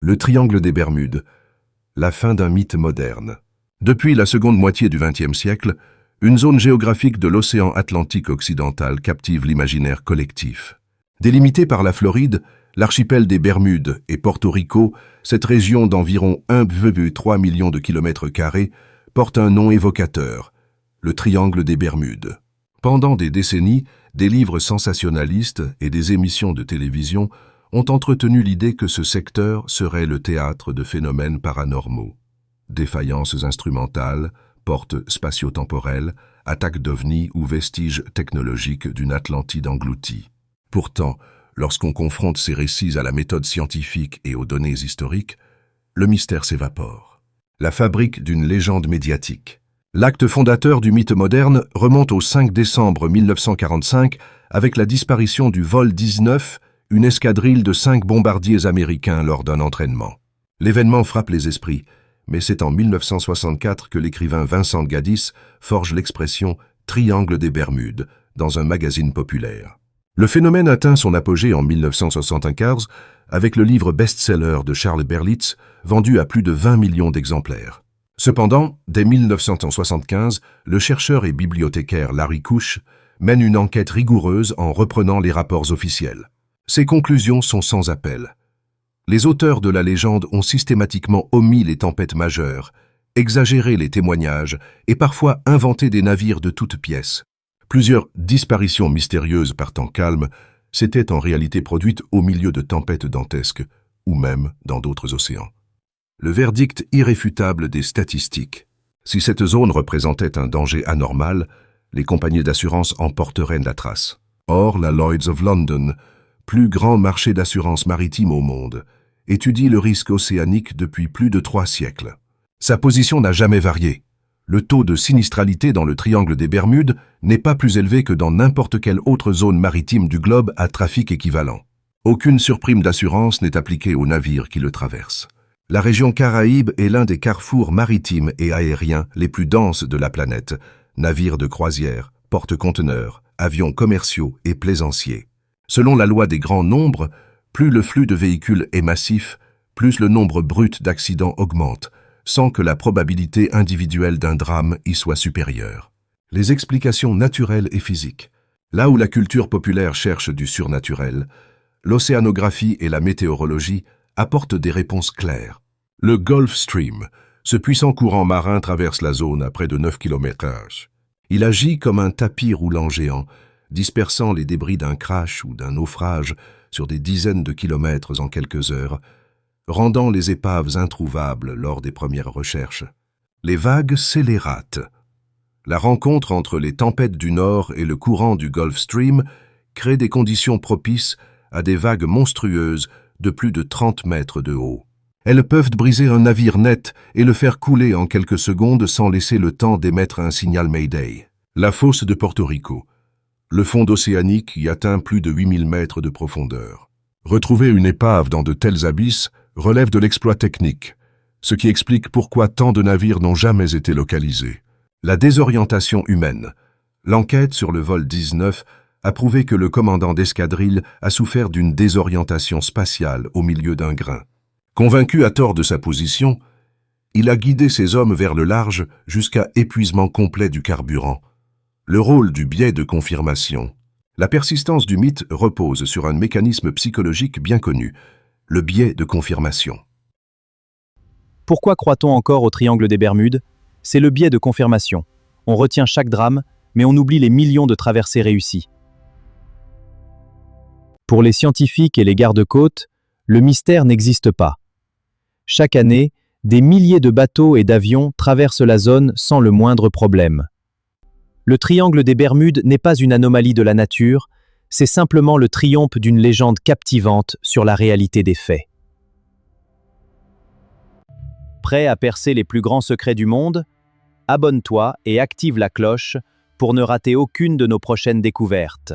Le triangle des Bermudes, la fin d'un mythe moderne. Depuis la seconde moitié du XXe siècle, une zone géographique de l'océan Atlantique occidental captive l'imaginaire collectif. Délimitée par la Floride, l'archipel des Bermudes et Porto Rico, cette région d'environ 1,3 million de kilomètres carrés porte un nom évocateur, le triangle des Bermudes. Pendant des décennies, des livres sensationnalistes et des émissions de télévision ont entretenu l'idée que ce secteur serait le théâtre de phénomènes paranormaux. Défaillances instrumentales, portes spatio-temporelles, attaques d'ovnis ou vestiges technologiques d'une Atlantide engloutie. Pourtant, lorsqu'on confronte ces récits à la méthode scientifique et aux données historiques, le mystère s'évapore. La fabrique d'une légende médiatique. L'acte fondateur du mythe moderne remonte au 5 décembre 1945 avec la disparition du vol 19, une escadrille de 5 bombardiers américains lors d'un entraînement. L'événement frappe les esprits, mais c'est en 1964 que l'écrivain Vincent Gaddis forge l'expression « Triangle des Bermudes » dans un magazine populaire. Le phénomène atteint son apogée en 1975 avec le livre best-seller de Charles Berlitz, vendu à plus de 20 millions d'exemplaires. Cependant, dès 1975, le chercheur et bibliothécaire Larry Kusch mène une enquête rigoureuse en reprenant les rapports officiels. Ses conclusions sont sans appel. Les auteurs de la légende ont systématiquement omis les tempêtes majeures, exagéré les témoignages et parfois inventé des navires de toutes pièces. Plusieurs disparitions mystérieuses par temps calme s'étaient en réalité produites au milieu de tempêtes dantesques ou même dans d'autres océans. Le verdict irréfutable des statistiques. Si cette zone représentait un danger anormal, les compagnies d'assurance en porteraient la trace. Or, la Lloyd's of London, plus grand marché d'assurance maritime au monde, étudie le risque océanique depuis plus de 3 siècles. Sa position n'a jamais varié. Le taux de sinistralité dans le triangle des Bermudes n'est pas plus élevé que dans n'importe quelle autre zone maritime du globe à trafic équivalent. Aucune surprime d'assurance n'est appliquée aux navires qui le traversent. La région Caraïbe est l'un des carrefours maritimes et aériens les plus denses de la planète. Navires de croisière, porte-conteneurs, avions commerciaux et plaisanciers. Selon la loi des grands nombres, plus le flux de véhicules est massif, plus le nombre brut d'accidents augmente, sans que la probabilité individuelle d'un drame y soit supérieure. Les explications naturelles et physiques. Là où la culture populaire cherche du surnaturel, l'océanographie et la météorologie apportent des réponses claires. Le Gulf Stream, ce puissant courant marin traverse la zone à près de 9 km/h. Il agit comme un tapis roulant géant, dispersant les débris d'un crash ou d'un naufrage sur des dizaines de kilomètres en quelques heures, rendant les épaves introuvables lors des premières recherches. Les vagues scélérates. La rencontre entre les tempêtes du Nord et le courant du Gulf Stream crée des conditions propices à des vagues monstrueuses de plus de 30 mètres de haut. Elles peuvent briser un navire net et le faire couler en quelques secondes sans laisser le temps d'émettre un signal Mayday. La fosse de Porto Rico. Le fond océanique y atteint plus de 8000 mètres de profondeur. Retrouver une épave dans de tels abysses relève de l'exploit technique, ce qui explique pourquoi tant de navires n'ont jamais été localisés. La désorientation humaine. L'enquête sur le vol 19 a prouvé que le commandant d'escadrille a souffert d'une désorientation spatiale au milieu d'un grain. Convaincu à tort de sa position, il a guidé ses hommes vers le large jusqu'à épuisement complet du carburant. Le rôle du biais de confirmation. La persistance du mythe repose sur un mécanisme psychologique bien connu, le biais de confirmation. Pourquoi croit-on encore au triangle des Bermudes? C'est le biais de confirmation. On retient chaque drame, mais on oublie les millions de traversées réussies. Pour les scientifiques et les gardes-côtes, le mystère n'existe pas. Chaque année, des milliers de bateaux et d'avions traversent la zone sans le moindre problème. Le triangle des Bermudes n'est pas une anomalie de la nature, c'est simplement le triomphe d'une légende captivante sur la réalité des faits. Prêt à percer les plus grands secrets du monde? Abonne-toi et active la cloche pour ne rater aucune de nos prochaines découvertes.